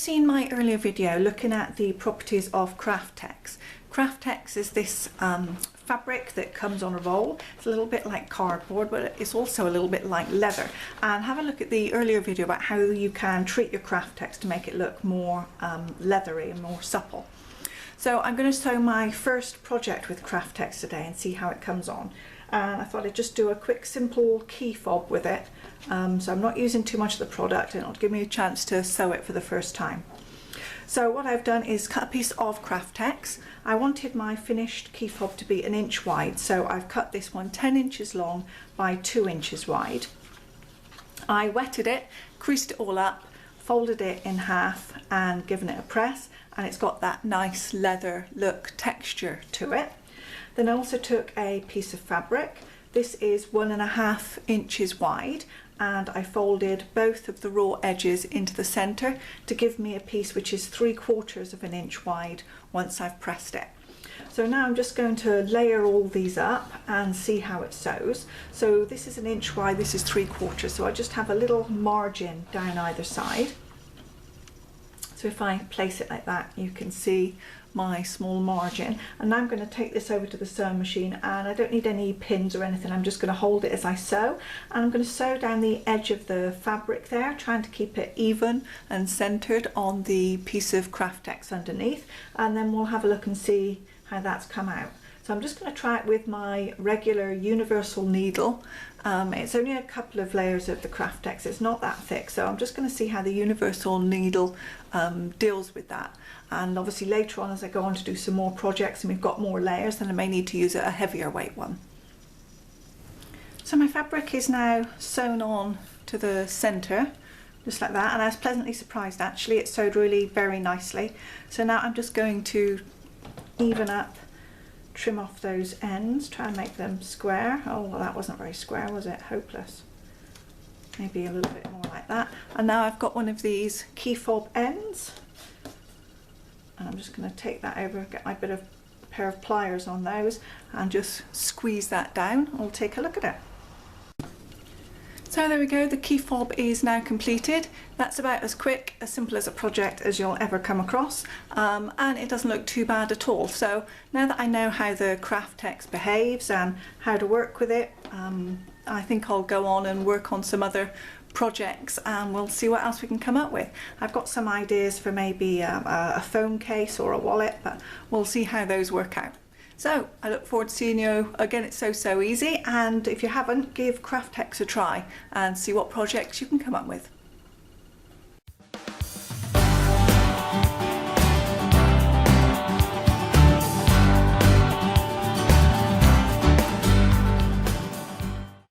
seen my earlier video looking at the properties of Kraft Tex. Kraft Tex is this fabric that comes on a roll. It's a little bit like cardboard, but it's also a little bit like leather. And have a look at the earlier video about how you can treat your Kraft Tex to make it look more leathery and more supple. So I'm going to sew my first project with Kraft Tex today and see how it comes on. And I thought I'd just do a quick simple key fob with it. So I'm not using too much of the product, and it'll give me a chance to sew it for the first time. So what I've done is cut a piece of Kraft Tex. I wanted my finished key fob to be 1 inch wide, so I've cut this one 10 inches long by 2 inches wide. I wetted it, creased it all up, folded it in half and given it a press, and it's got that nice leather look texture to it. Then I also took a piece of fabric. This is 1.5 inches wide, and I folded both of the raw edges into the center to give me a piece which is 3/4 of an inch wide once I've pressed it. So now I'm just going to layer all these up and see how it sews. So this is 1 inch wide, this is 3/4, so I just have a little margin down either side. So if I place it like that, you can see my small margin. And now I'm going to take this over to the sewing machine, and I don't need any pins or anything. I'm just going to hold it as I sew, and I'm going to sew down the edge of the fabric there, trying to keep it even and centered on the piece of Kraft Tex underneath, and then we'll have a look and see how that's come out. So I'm just going to try it with my regular universal needle. It's only a couple of layers of the Kraft Tex, it's not that thick, so I'm just going to see how the universal needle deals with that. And obviously later on, as I go on to do some more projects and we've got more layers, then I may need to use a heavier weight one. So my fabric is now sewn on to the center, just like that, and I was pleasantly surprised actually, it sewed really very nicely. So now I'm just going to even up, trim off those ends, try and make them square. Oh, well, that wasn't very square, was it? Hopeless. Maybe a little bit more like that. And now I've got one of these key fob ends, and I'm just going to take that over, get my pair of pliers on those and just squeeze that down. I'll take a look at it. So there we go, the key fob is now completed. That's about as quick, as simple as a project as you'll ever come across, and it doesn't look too bad at all. So now that I know how the Kraft Tex behaves and how to work with it, I think I'll go on and work on some other projects, and we'll see what else we can come up with. I've got some ideas for maybe a phone case or a wallet, but we'll see how those work out. So I look forward to seeing you again. It's so easy, and if you haven't, give Kraft Tex a try and see what projects you can come up with.